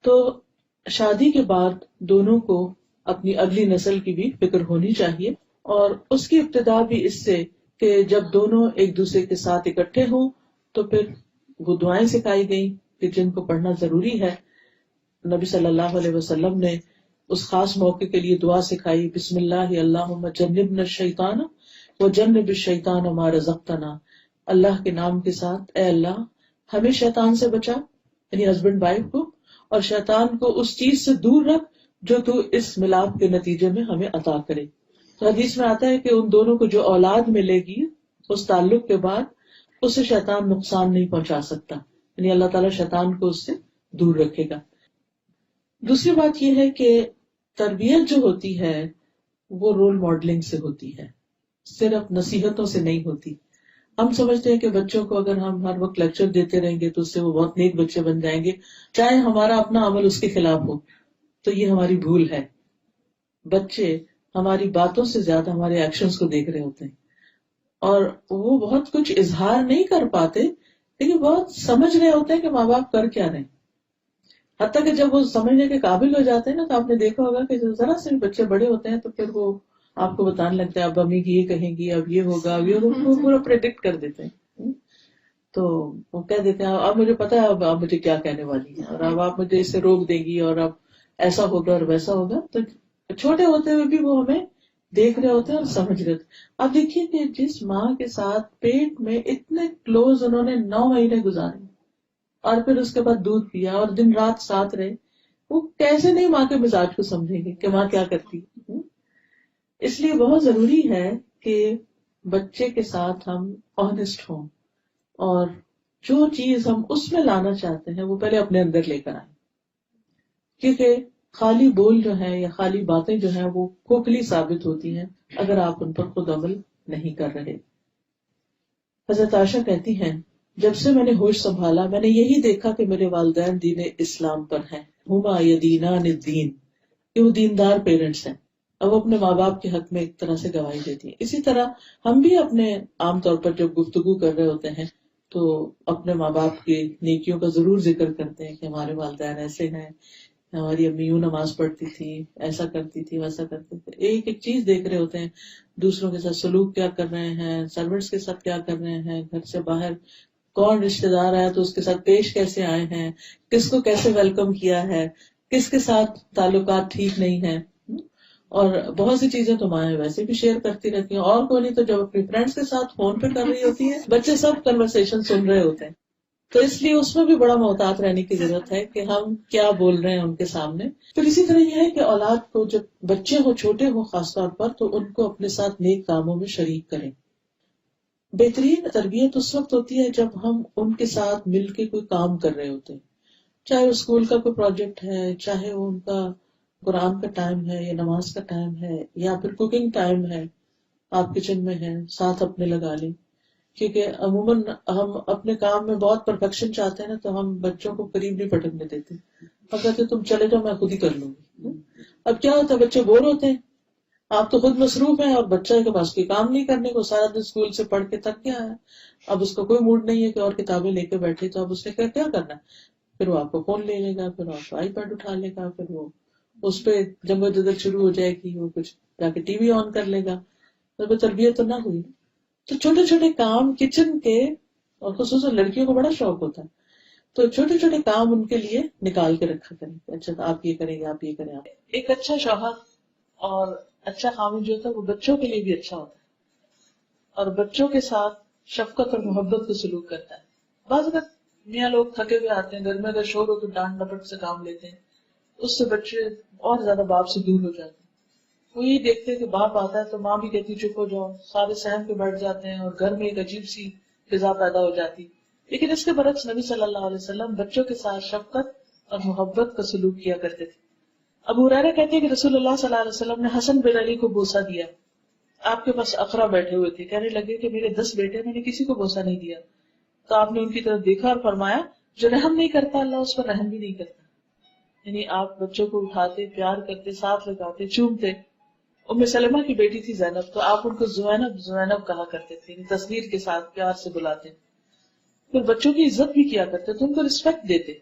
تو شادی کے بعد دونوں کو اپنی اگلی نسل کی بھی فکر ہونی چاہیے، اور اس کی ابتدا بھی اس سے کہ جب دونوں ایک دوسرے کے ساتھ اکٹھے ہوں تو پھر وہ دعائیں سکھائی گئیں کہ جن کو پڑھنا ضروری ہے. نبی صلی اللہ علیہ وسلم نے اس خاص موقع کے لیے دعا سکھائی، بسم اللہ اللہم جنبنا الشیطان وجنب الشیطان ما رزقتنا. اللہ کے نام کے ساتھ اے اللہ ہمیں شیطان سے بچا، یعنی ہسبینڈ وائف کو، اور شیطان کو اس چیز سے دور رکھ جو تو اس ملاپ کے نتیجے میں ہمیں عطا کرے. تو حدیث میں آتا ہے کہ ان دونوں کو جو اولاد ملے گی اس تعلق کے بعد اسے شیطان نقصان نہیں پہنچا سکتا، یعنی اللہ تعالیٰ شیطان کو اس سے دور رکھے گا. دوسری بات یہ ہے کہ تربیت جو ہوتی ہے وہ رول ماڈلنگ سے ہوتی ہے، صرف نصیحتوں سے نہیں ہوتی. ہم سمجھتے ہیں کہ بچوں کو اگر ہم ہر وقت لیکچر دیتے رہیں گے تو اس سے وہ بہت نیک بچے بن جائیں گے چاہے ہمارا اپنا عمل اس کے خلاف ہو. تو یہ ہماری بھول ہے. بچے ہماری باتوں سے زیادہ ہمارے ایکشنز کو دیکھ رہے ہوتے ہیں، اور وہ بہت کچھ اظہار نہیں کر پاتے لیکن بہت سمجھ رہے ہوتے ہیں کہ ماں باپ کر کیا رہے ہیں. حتیٰ کہ جب وہ سمجھنے کے قابل ہو جاتے ہیں نا تو آپ نے دیکھا ہوگا کہ ذرا سے بچے بڑے ہوتے ہیں تو پھر وہ آپ کو بتانے لگتے ہیں اب امی یہ کہیں گی، اب یہ ہوگا، اب یہ ہوگا، وہ پورا پریڈکٹ کر دیتے ہیں. تو وہ کہہ دیتے ہیں اب مجھے پتا ہے اب آپ مجھے کیا کہنے والی ہیں، اور اب آپ مجھے اس سے روک دے گی، اور اب ایسا ہوگا اور ویسا ہوگا. تو چھوٹے ہوتے ہوئے بھی وہ ہمیں دیکھ رہے ہوتے ہیں اور سمجھ رہے ہوتے ہیں. اب دیکھیے کہ جس ماں کے ساتھ پیٹ میں اتنے کلوز انہوں نے 9 مہینے گزارے اور پھر اس کے بعد دودھ پیا اور دن رات ساتھ رہے، وہ کیسے نہیں ماں کے مزاج کو سمجھیں گے کہ ماں کیا کرتی ہے. اس لیے بہت ضروری ہے کہ بچے کے ساتھ ہم آنےسٹ ہوں، اور جو چیز ہم اس میں لانا چاہتے ہیں وہ پہلے اپنے اندر لے کر آئیں، کیونکہ خالی بول جو ہیں یا خالی باتیں جو ہیں وہ کھوکھلی ثابت ہوتی ہیں اگر آپ ان پر خود عمل نہیں کر رہے. حضرت عائشہ کہتی ہیں جب سے میں نے ہوش سنبھالا میں نے یہی دیکھا کہ میرے والدین دین اسلام پر ہیں، ہما یدینان الدین، کہ وہ دیندار پیرنٹس ہیں. اب وہ اپنے ماں باپ کے حق میں ایک طرح سے گواہی دیتی ہیں. اسی طرح ہم بھی اپنے عام طور پر جب گفتگو کر رہے ہوتے ہیں تو اپنے ماں باپ کی نیکیوں کا ضرور ذکر کرتے ہیں کہ ہمارے والدین ایسے ہیں، ہماری امی یوں نماز پڑھتی تھی، ایسا کرتی تھی، ویسا کرتی تھی. ایک ایک چیز دیکھ رہے ہوتے ہیں، دوسروں کے ساتھ سلوک کیا کر رہے ہیں، سروینٹس کے ساتھ کیا کر رہے ہیں، گھر سے باہر کون رشتے دار آیا تو اس کے ساتھ پیش کیسے آئے ہیں، کس کو کیسے ویلکم کیا ہے، کس کے ساتھ تعلقات ٹھیک نہیں ہیں. اور بہت سی چیزیں تو مائیں ویسے بھی شیئر کرتی رہتی ہیں، اور کوئی نہیں تو جب اپنی فرینڈس کے ساتھ فون پہ کر رہی ہوتی ہیں بچے سب کنورسیشن سن رہے ہوتے ہیں. تو اس لیے اس میں بھی بڑا محتاط رہنے کی ضرورت ہے کہ ہم کیا بول رہے ہیں ان کے سامنے. پھر اسی طرح یہ ہے کہ اولاد کو جب بچے ہو، چھوٹے ہو خاص طور پر، تو ان کو اپنے ساتھ نیک کاموں میں شریک کریں. بہترین تربیت اس وقت ہوتی ہے جب ہم ان کے ساتھ مل کے کوئی کام کر رہے ہوتے ہیں، چاہے وہ اسکول کا کوئی پروجیکٹ ہے، چاہے وہ ان کا قرآن کا ٹائم ہے یا نماز کا ٹائم ہے، یا پھر کوکنگ ٹائم ہے، آپ کچن میں ہیں ساتھ اپنے لگا لیں. کیونکہ عموماً ہم اپنے کام میں بہت پرفیکشن چاہتے ہیں نا، تو ہم بچوں کو قریب نہیں پٹکنے دیتے، اور کہتے تم چلے جاؤ میں خود ہی کر لوں گی. اب کیا ہوتا ہے بچے بور ہوتے ہیں، آپ تو خود مصروف ہیں اور بچہ کے پاس کوئی کام نہیں کرنے کو، سارا دن اسکول سے پڑھ کے تھک گیا ہے، اب اس کو کوئی موڈ نہیں ہے کہ اور کتابیں لے کے بیٹھے، تو اب اس نے کیا کرنا ہے، پھر وہ آپ کو فون لے لے گا، پھر آپ کو آئی پیڈ اٹھا لے گا، پھر وہ اس پہ جنگ و جدل شروع ہو جائے گی، وہ کچھ جا کے ٹی وی آن کر لے گا. تو تربیت تو نہ ہوئی. تو چھوٹے چھوٹے کام کچن کے، اور خصوصاً لڑکیوں کو بڑا شوق ہوتا ہے، تو چھوٹے چھوٹے کام ان کے لیے نکال کے رکھا کریں. اچھا آپ یہ کریں گے، آپ یہ کریں. آپ ایک اچھا شوہر اور اچھا خامن جو ہوتا ہے وہ بچوں کے لیے بھی اچھا ہوتا ہے، اور بچوں کے ساتھ شفقت اور محبت کا سلوک کرتا ہے. بعض اگر میاں لوگ تھکے ہوئے آتے ہیں، گھر میں اگر شور ہو تو ڈانٹ ڈپٹ سے کام لیتے ہیں، اس سے بچے اور زیادہ باپ سے دور ہو جاتے ہیں. وہ یہ دیکھتے ہیں کہ باپ آتا ہے تو ماں بھی کہتی چپ ہو جاؤ، سارے سہم کے بیٹھ جاتے ہیں اور گھر میں ایک عجیب سی فضا پیدا ہو جاتی. لیکن اس کے برعکس نبی صلی اللہ علیہ وسلم بچوں کے ساتھ شفقت اور محبت کا سلوک کیا کرتے تھے. ابو ہریرہ کہتے ہیں کہ رسول اللہ صلی اللہ علیہ وسلم نے حسن بن علی کو بوسہ دیا. آپ کے پاس اقرا بیٹھے ہوئے تھے، کہنے لگے کہ میرے 10 بیٹے، میں نے کسی کو بوسہ نہیں دیا. تو آپ نے ان کی طرف دیکھا اور فرمایا جو رحم نہیں کرتا اللہ اس پر رحم بھی نہیں کرتا. یعنی آپ بچوں کو اٹھاتے، پیار کرتے، ساتھ لگاتے، چومتے. ام سلمہ کی بیٹی تھی زینب، تو آپ ان کو زینب زینب کہا کرتے تھے، یعنی تصویر کے ساتھ پیار سے بلاتے. پھر بچوں کی عزت بھی کیا کرتے، تو ان کو رسپیکٹ دیتے.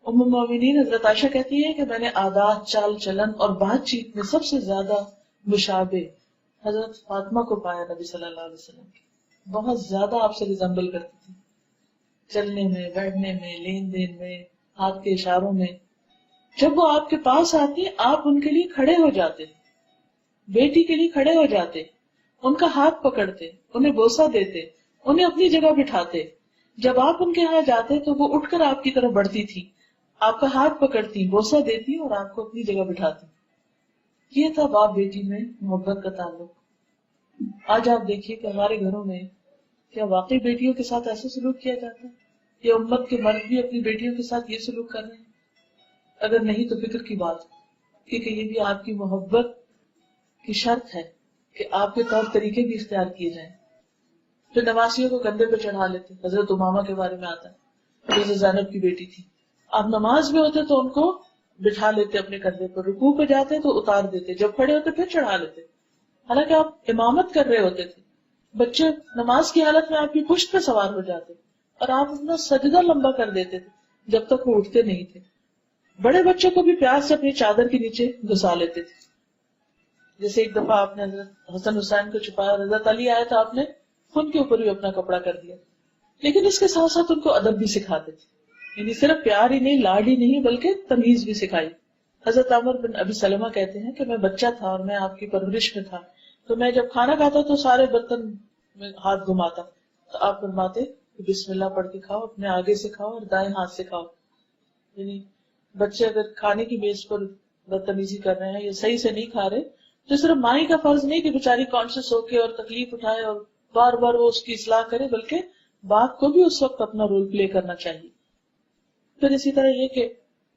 ام المومنین حضرت عائشہ کہتی ہے کہ میں نے عادات، چال چلن اور بات چیت میں سب سے زیادہ مشابہ حضرت فاطمہ کو پایا نبی صلی اللہ علیہ وسلم کی. بہت زیادہ آپ سے ریزمبل کرتی تھی، چلنے میں، بیٹھنے میں، لین دین میں، ہاتھ کے اشاروں میں. جب وہ آپ کے پاس آتی آپ ان کے لیے کھڑے ہو جاتے، بیٹی کے لیے کھڑے ہو جاتے، ان کا ہاتھ پکڑتے، انہیں بوسہ دیتے، انہیں اپنی جگہ بٹھاتے. جب آپ ان کے ہاں جاتے تو وہ اٹھ کر آپ کی طرف بڑھتی تھی، آپ کا ہاتھ پکڑتی، بوسہ دیتی اور آپ کو اپنی جگہ بٹھاتی. یہ تھا باپ بیٹی میں محبت کا تعلق. آج آپ دیکھیے کہ ہمارے گھروں میں کیا واقعی بیٹیوں کے ساتھ ایسا سلوک کیا جاتا ہے؟ یا امت کے مرد بھی اپنی بیٹیوں کے ساتھ یہ سلوک کر رہے ہیں؟ اگر نہیں تو فکر کی بات، کیونکہ یہ بھی آپ کی محبت کی شرط ہے کہ آپ کے طور طریقے بھی اختیار کیے جائیں. پھر نمازیوں کو کندھے پہ چڑھا لیتے. حضرت امامہ کے بارے میں آتا ہے، حضرت زینب کی بیٹی تھی. آپ نماز میں ہوتے تو ان کو بٹھا لیتے اپنے کندھے پر، رکوع پہ جاتے تو اتار دیتے، جب کھڑے ہوتے پھر چڑھا لیتے. حالانکہ آپ امامت کر رہے ہوتے تھے. بچے نماز کی حالت میں آپ کی پشت پہ سوار ہو جاتے اور آپ اپنا سجدہ لمبا کر دیتے تھے جب تک وہ اٹھتے نہیں تھے. بڑے بچوں کو بھی پیار سے اپنی چادر کے نیچے گھسا لیتے تھے. جیسے ایک دفعہ آپ نے حضرت حسن حسین کو چھپایا، حضرت علی آئے تو آپ نے ان کے اوپر بھی اپنا کپڑا کر دیا. لیکن اس کے ساتھ ساتھ ان کو ادب بھی سکھاتے تھے، یعنی صرف پیار ہی نہیں، لاڈ ہی نہیں، بلکہ تمیز بھی سکھائی. حضرت عمر بن ابی سلمہ کہتے ہیں کہ میں بچہ تھا اور میں آپ کی پرورش میں تھا، تو میں جب کھانا کھاتا تو سارے برتن میں ہاتھ گھماتا تو آپ فرماتے کہ بسم اللہ پڑھ کے کھاؤ، اپنے آگے سے کھاؤ اور دائیں ہاتھ سے کھاؤ. یعنی بچے اگر کھانے کی میز پر بدتمیزی کر رہے ہیں یا صحیح سے نہیں کھا رہے تو صرف ماں کا فرض نہیں کہ بیچاری کانشیس ہو کے اور تکلیف اٹھائے اور بار بار وہ اس کی اصلاح کرے، بلکہ باپ کو بھی اس وقت اپنا رول پلے کرنا چاہیے. پھر اسی طرح یہ کہ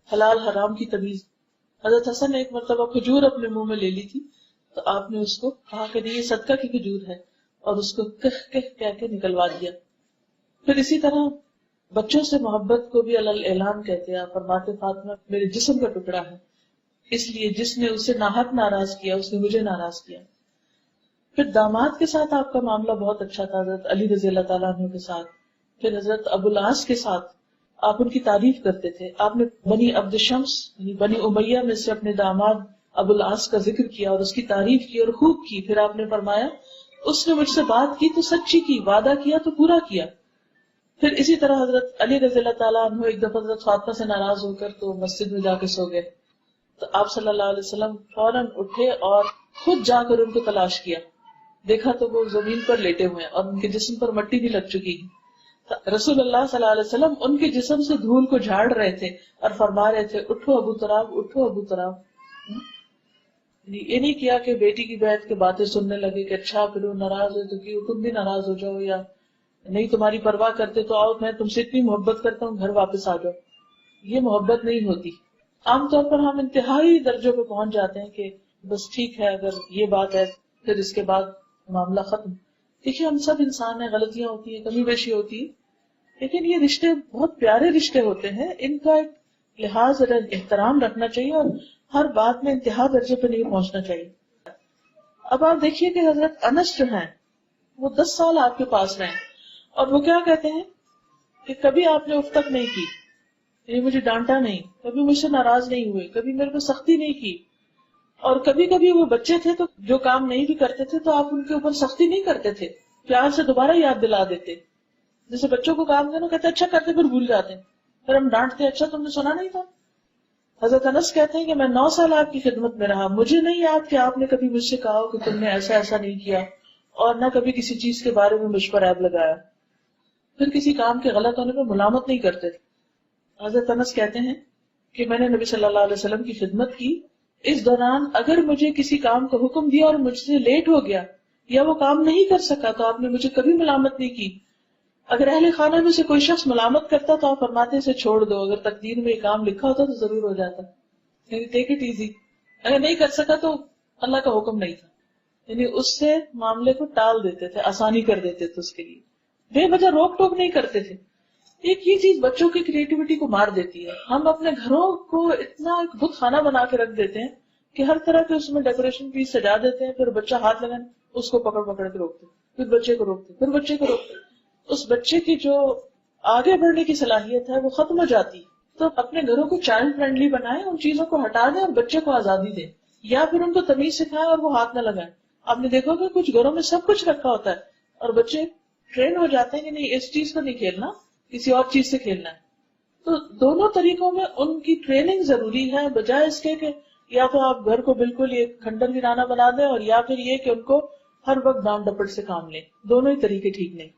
حلال حرام کی تمیز. حضرت حسن نے ایک مرتبہ کھجور اپنے منہ میں لے لی تھی تو آپ نے اس کو کہا کہ یہ صدقہ کی کھجور ہے اور اس کو کہہ کے نکلوا دیا. پھر اسی طرح بچوں سے محبت کو بھی اعلان کہتے ہیں. آپ فرماتے فاطمہ میرے جسم کا ٹکڑا ہے، اس لیے جس نے اسے ناحق ناراض کیا اس نے مجھے ناراض کیا. پھر داماد کے ساتھ آپ کا معاملہ بہت اچھا تھا، حضرت علی رضی اللہ تعالیٰ عنہ کے ساتھ. پھر حضرت ابو العاص کے ساتھ آپ ان کی تعریف کرتے تھے. آپ نے بنی عبد شمس یعنی بنی امیہ میں سے اپنے داماد ابو العاص کا ذکر کیا اور اس کی تعریف کی اور خوب کی. پھر آپ نے فرمایا اس نے مجھ سے بات کی تو سچی کی، وعدہ کیا تو پورا کیا. پھر اسی طرح حضرت علی رضی اللہ تعالیٰ عنہ ایک دفعہ حضرت فاطمہ سے ناراض ہو کر تو مسجد میں جا کے سو گئے تو آپ صلی اللہ علیہ وسلم فوراً اٹھے اور خود جا کر ان کو تلاش کیا. دیکھا تو وہ زمین پر لیٹے ہوئے ہیں اور ان کے جسم پر مٹی بھی لگ چکی ہے. رسول اللہ صلی اللہ علیہ وسلم ان کے جسم سے دھول کو جھاڑ رہے تھے اور فرما رہے تھے اٹھو ابو تراب، اٹھو ابو تراب. یہ نہیں کیا کہ بیٹی کی بیعت کے باتیں سننے لگے کہ اچھا پھر وہ ناراض ہے تو کیوں تم بھی ناراض ہو جاؤ، یا نہیں تمہاری پرواہ کرتے تو آؤ میں تم سے اتنی محبت کرتا ہوں گھر واپس آ جاؤ. یہ محبت نہیں ہوتی. عام طور پر ہم انتہائی درجوں پہ پہنچ جاتے ہیں کہ بس ٹھیک ہے اگر یہ بات ہے پھر اس کے بعد معاملہ ختم. دیکھیے ہم سب انسان ہیں، غلطیاں ہوتی ہیں، کمی بیشی ہوتی ہے، لیکن یہ رشتے بہت پیارے رشتے ہوتے ہیں. ان کا ایک لحاظ اور احترام رکھنا چاہیے اور ہر بات میں انتہا درجے پہ نہیں پہنچنا چاہیے. اب آپ دیکھیے کہ حضرت انس جو ہیں وہ 10 سال آپ کے پاس رہے اور وہ کیا کہتے ہیں کہ کبھی آپ نے اف تک نہیں کی، یعنی مجھے ڈانٹا نہیں، کبھی مجھ سے ناراض نہیں ہوئے، کبھی میرے کو سختی نہیں کی. اور کبھی کبھی وہ بچے تھے تو جو کام نہیں بھی کرتے تھے تو آپ ان کے اوپر سختی نہیں کرتے تھے، پیار سے دوبارہ یاد دلا دیتے. جیسے بچوں کو کام کرنا کہتے اچھا کرتے پھر بھول جاتے ہیں، پھر ہم ڈانٹتے اچھا تم نے سنا نہیں تھا. حضرت انس کہتے ہیں کہ میں 9 سال آپ کی خدمت میں رہا، مجھے نہیں یاد کہ آپ نے کبھی مجھ سے کہا کہ تم نے ایسا ایسا نہیں کیا، اور نہ کبھی کسی چیز کے بارے میں مجھ پر عیب لگایا. پھر کسی کام کے غلط ہونے پر ملامت نہیں کرتے تھے. حضرت انس کہتے ہیں کہ میں نے نبی صلی اللہ علیہ وسلم کی خدمت کی، اس دوران اگر مجھے کسی کام کا حکم دیا اور مجھ سے لیٹ ہو گیا یا وہ کام نہیں کر سکا تو آپ نے مجھے کبھی ملامت نہیں کی. اگر اہل خانہ میں سے کوئی شخص ملامت کرتا تو آپ فرماتے اسے چھوڑ دو، اگر تقدیر میں یہ کام لکھا ہوتا تو ضرور ہو جاتا، یعنی ٹیک اٹ ایزی. اگر نہیں کر سکا تو اللہ کا حکم نہیں تھا، یعنی اس سے معاملے کو ٹال دیتے تھے، آسانی کر دیتے تھے، اس کے لیے بے وجہ روک ٹوک نہیں کرتے تھے. ایک یہ چیز بچوں کی کریٹیوٹی کو مار دیتی ہے. ہم اپنے گھروں کو اتنا ایک بت خانہ بنا کے رکھ دیتے ہیں کہ ہر طرح کے اس میں ڈیکوریشن پیس سجا دیتے ہیں، پھر بچہ ہاتھ لگائے اس کو پکڑ پکڑ کے روکتے، پھر بچے کو روکتے، پھر بچے کو روکتے. اس بچے کی جو آگے بڑھنے کی صلاحیت ہے وہ ختم ہو جاتی. تو اپنے گھروں کو چائلڈ فرینڈلی بنائیں، ان چیزوں کو ہٹا دیں اور بچے کو آزادی دیں، یا پھر ان کو تمیز سکھائیں اور وہ ہاتھ نہ لگائیں. آپ نے دیکھا کہ کچھ گھروں میں سب کچھ رکھا ہوتا ہے اور بچے ٹرین ہو جاتے ہیں کہ نہیں اس چیز کو نہیں کھیلنا، کسی اور چیز سے کھیلنا ہے. تو دونوں طریقوں میں ان کی ٹریننگ ضروری ہے، بجائے اس کے کہ یا تو آپ گھر کو بالکل ایک کھنڈر ویرانہ بنا دیں، اور یا پھر یہ کہ ان کو ہر وقت ڈانٹ ڈپٹ سے کام لیں. دونوں ہی طریقے ٹھیک نہیں.